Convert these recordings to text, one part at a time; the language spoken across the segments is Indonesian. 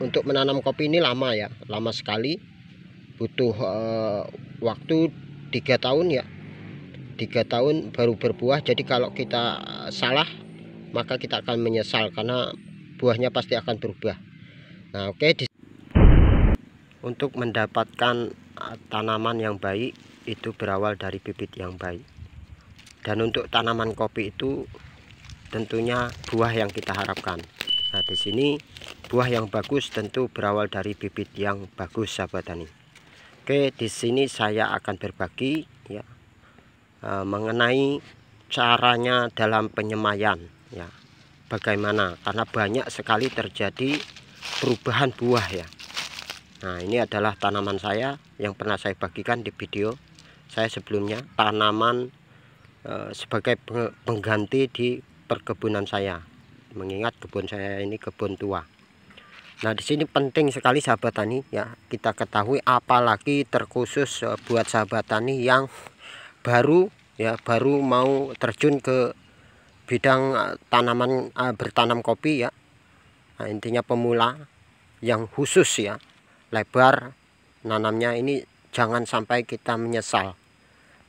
untuk menanam kopi ini lama ya, lama sekali, butuh waktu 3 tahun ya, 3 tahun baru berbuah. Jadi kalau kita salah maka kita akan menyesal karena buahnya pasti akan berubah. Nah oke, untuk mendapatkan tanaman yang baik itu berawal dari bibit yang baik. Dan untuk tanaman kopi itu tentunya buah yang kita harapkan. Nah di sini buah yang bagus tentu berawal dari bibit yang bagus, sahabat tani. Oke, di sini saya akan berbagi ya mengenai caranya dalam penyemaian ya. Bagaimana? Karena banyak sekali terjadi perubahan buah ya. Nah, ini adalah tanaman saya yang pernah saya bagikan di video saya sebelumnya, tanaman sebagai pengganti di perkebunan saya. Mengingat kebun saya ini kebun tua. Nah, di sini penting sekali sahabat tani ya, kita ketahui, apalagi terkhusus buat sahabat tani yang baru mau terjun ke bidang tanaman bertanam kopi ya. Nah, intinya pemula yang khusus ya, lebar nanamnya ini jangan sampai kita menyesal.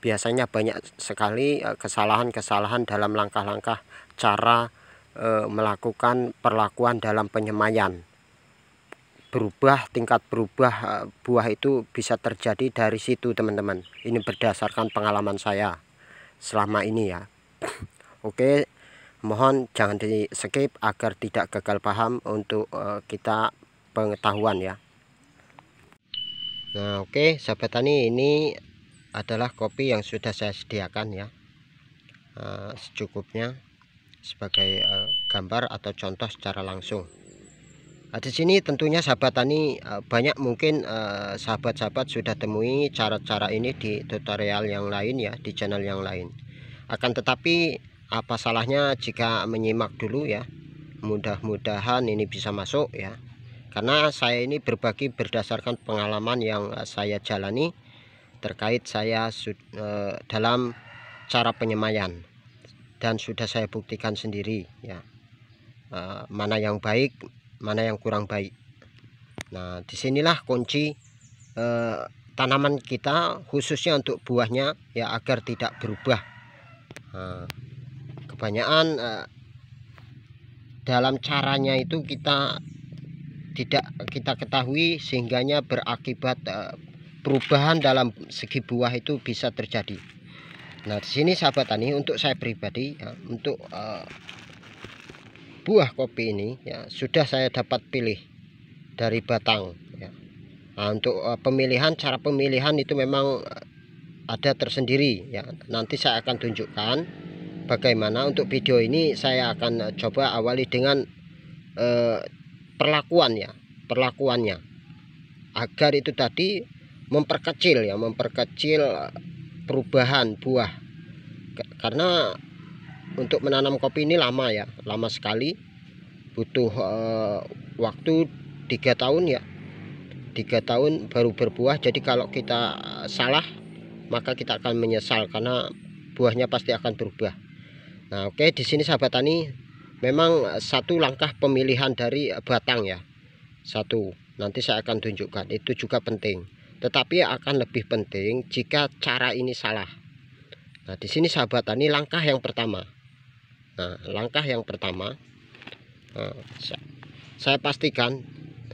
Biasanya banyak sekali kesalahan-kesalahan dalam langkah-langkah cara melakukan perlakuan dalam penyemaian. Tingkat berubah buah itu bisa terjadi dari situ teman-teman. Ini berdasarkan pengalaman saya selama ini ya. Oke, mohon jangan di skip agar tidak gagal paham untuk kita pengetahuan ya. Nah oke sahabat tani, ini adalah kopi yang sudah saya sediakan ya, secukupnya sebagai gambar atau contoh secara langsung. Nah, di sini tentunya sahabat tani banyak mungkin sahabat-sahabat sudah temui cara-cara ini di tutorial yang lain ya, di channel yang lain. Akan tetapi apa salahnya jika menyimak dulu ya, mudah-mudahan ini bisa masuk ya, karena saya ini berbagi berdasarkan pengalaman yang saya jalani terkait saya dalam cara penyemaian, dan sudah saya buktikan sendiri ya, mana yang baik, mana yang kurang baik. Nah disinilah kunci tanaman kita, khususnya untuk buahnya ya, agar tidak berubah. Kebanyakan dalam caranya itu tidak kita ketahui, sehingganya berakibat perubahan dalam segi buah itu bisa terjadi. Nah di sini sahabat tani, untuk saya pribadi ya, untuk buah kopi ini ya sudah saya dapat pilih dari batang ya. Nah, untuk cara pemilihan itu memang ada tersendiri ya. Nanti saya akan tunjukkan bagaimana. Untuk video ini saya akan coba awali dengan perlakuannya agar itu tadi memperkecil perubahan buah. Karena untuk menanam kopi ini lama ya, lama sekali, butuh waktu 3 tahun ya, 3 tahun baru berbuah. Jadi kalau kita salah maka kita akan menyesal karena buahnya pasti akan berubah. Nah oke, di sini sahabat tani memang satu langkah pemilihan dari batang ya, satu, nanti saya akan tunjukkan, itu juga penting. Tetapi akan lebih penting jika cara ini salah. Nah di sini sahabat tani, langkah yang pertama, saya pastikan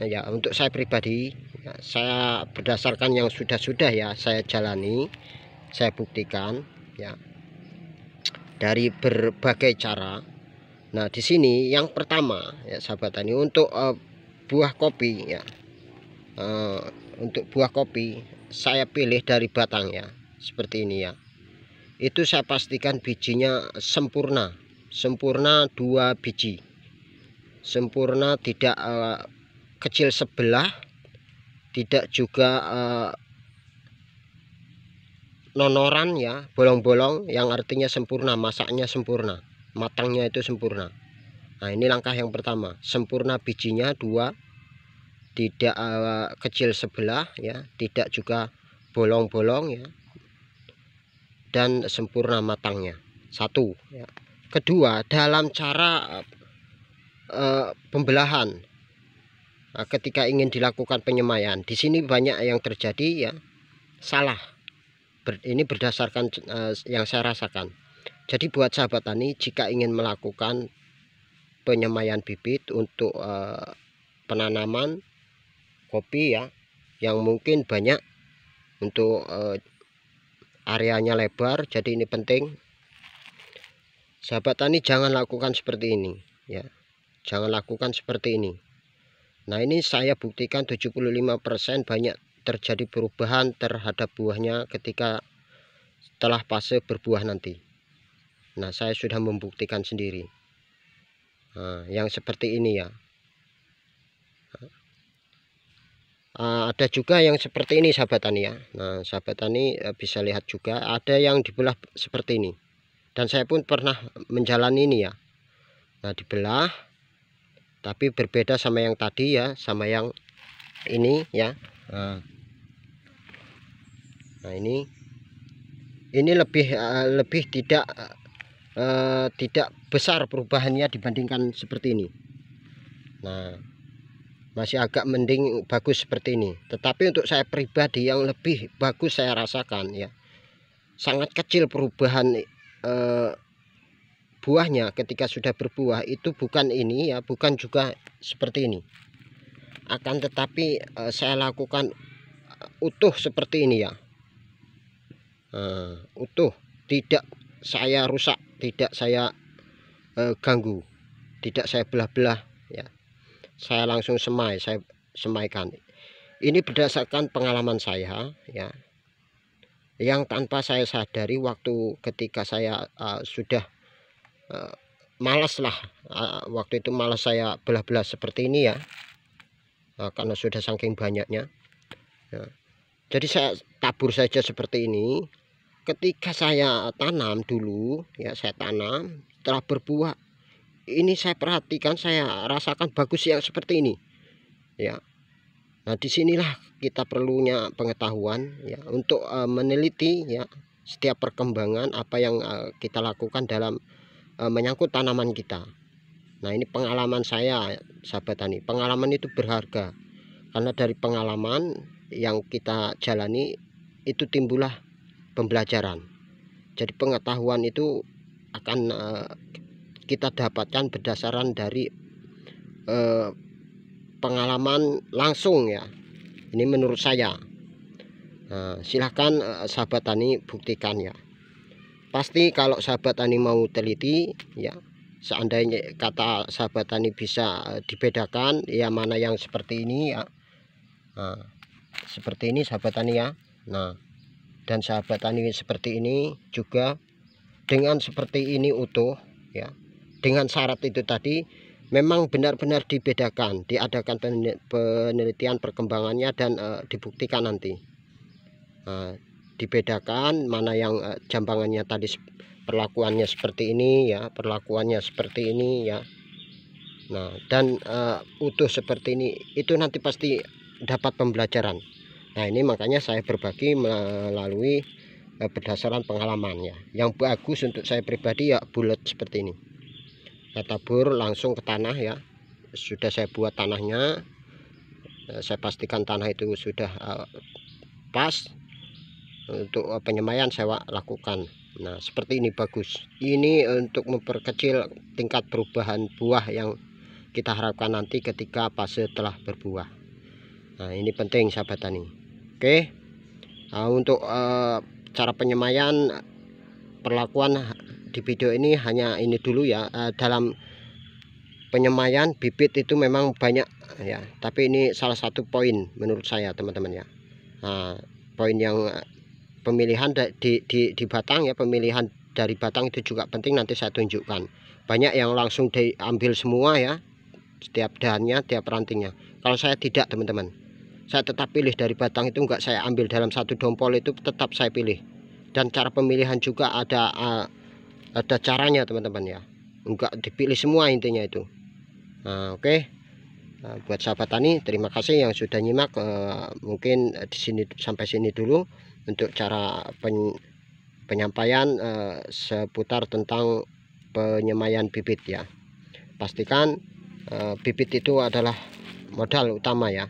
ya, untuk saya pribadi ya, saya berdasarkan yang sudah ya saya jalani, saya buktikan ya dari berbagai cara. Nah di sini yang pertama ya sahabat tani, untuk buah kopi ya, untuk buah kopi saya pilih dari batang ya, seperti ini ya. Itu saya pastikan bijinya sempurna 2 biji, sempurna, tidak kecil sebelah, tidak juga nonoran ya, bolong-bolong, yang artinya sempurna, masaknya sempurna, matangnya itu sempurna. Nah ini langkah yang pertama, sempurna bijinya 2, tidak kecil sebelah ya, tidak juga bolong-bolong ya, dan sempurna matangnya, satu ya. Kedua, dalam cara pembelahan ketika ingin dilakukan penyemaian. Di sini banyak yang terjadi ya salah. Ini berdasarkan yang saya rasakan. Jadi buat sahabat tani, jika ingin melakukan penyemaian bibit untuk penanaman kopi ya, yang mungkin banyak untuk areanya lebar, jadi ini penting sahabat tani jangan lakukan seperti ini ya, jangan lakukan seperti ini. Nah, ini saya buktikan 75% banyak terjadi perubahan terhadap buahnya ketika setelah fase berbuah nanti. Nah, saya sudah membuktikan sendiri. Nah, yang seperti ini ya. Ada juga yang seperti ini sahabat tani ya. Nah, sahabat tani bisa lihat juga ada yang dibelah seperti ini. Dan saya pun pernah menjalani ini ya. Nah, dibelah tapi berbeda sama yang tadi ya, sama yang ini ya. Nah, ini lebih tidak besar perubahannya dibandingkan seperti ini. Nah, masih agak mending bagus seperti ini. Tetapi untuk saya pribadi yang lebih bagus saya rasakan ya, sangat kecil perubahan buahnya ketika sudah berbuah. Itu bukan ini ya, bukan juga seperti ini. Akan tetapi saya lakukan utuh seperti ini ya. Utuh, tidak saya rusak, tidak saya ganggu, tidak saya belah-belah ya. Saya langsung saya semaikan. Ini berdasarkan pengalaman saya ya, yang tanpa saya sadari waktu ketika saya sudah malas lah, waktu itu malas saya belah-belah seperti ini ya, karena sudah saking banyaknya ya. Jadi saya tabur saja seperti ini. Ketika saya tanam dulu ya, saya tanam setelah berbuah, ini saya perhatikan, saya rasakan bagus yang seperti ini ya. Nah, disinilah kita perlunya pengetahuan ya, untuk meneliti ya setiap perkembangan apa yang kita lakukan dalam menyangkut tanaman kita. Nah, ini pengalaman saya sahabat tani. Pengalaman itu berharga, karena dari pengalaman yang kita jalani itu timbullah pembelajaran. Jadi pengetahuan itu akan kita dapatkan berdasarkan dari pengalaman langsung ya. Ini menurut saya. Silahkan sahabat tani buktikan ya. Pasti kalau sahabat tani mau teliti ya, seandainya kata sahabat tani bisa dibedakan ya, mana yang seperti ini ya. Nah, seperti ini sahabat tani ya. Nah, dan sahabat tani seperti ini juga dengan seperti ini utuh ya, dengan syarat itu tadi memang benar-benar dibedakan, diadakan penelitian perkembangannya dan dibuktikan nanti. Dibedakan mana yang jambangannya tadi perlakuannya seperti ini ya, perlakuannya seperti ini ya. Nah, dan utuh seperti ini itu nanti pasti dapat pembelajaran. Nah, ini makanya saya berbagi melalui berdasarkan pengalaman ya. Yang bagus untuk saya pribadi ya bulat seperti ini. Saya tabur langsung ke tanah ya. Sudah saya buat tanahnya, saya pastikan tanah itu sudah pas untuk penyemaian saya lakukan. Nah, seperti ini bagus. Ini untuk memperkecil tingkat perubahan buah yang kita harapkan nanti ketika fase telah berbuah. Nah, ini penting sahabat tani. Oke. Nah, untuk cara penyemaian perlakuan di video ini hanya ini dulu ya. Dalam penyemaian bibit itu memang banyak ya, tapi ini salah satu poin menurut saya teman-teman ya. Nah, poin yang pemilihan di batang ya, pemilihan dari batang itu juga penting, nanti saya tunjukkan. Banyak yang langsung diambil semua ya, setiap dahannya, tiap rantingnya. Kalau saya tidak teman-teman, saya tetap pilih dari batang itu, enggak saya ambil dalam satu dompol, itu tetap saya pilih. Dan cara pemilihan juga ada caranya teman-teman ya, enggak dipilih semua intinya itu. Nah, oke. Nah, buat sahabat tani, terima kasih yang sudah nyimak. Mungkin di sini sampai sini dulu untuk cara penyampaian seputar tentang penyemaian bibit ya. Pastikan bibit itu adalah modal utama ya,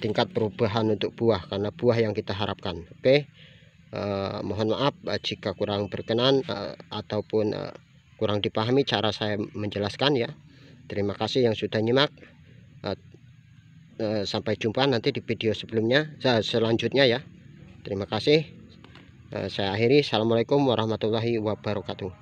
tingkat perubahan untuk buah, karena buah yang kita harapkan. Oke, mohon maaf jika kurang berkenan ataupun kurang dipahami cara saya menjelaskan ya. Terima kasih yang sudah nyimak. Sampai jumpa nanti di video selanjutnya ya. Terima kasih. Saya akhiri. Assalamualaikum warahmatullahi wabarakatuh.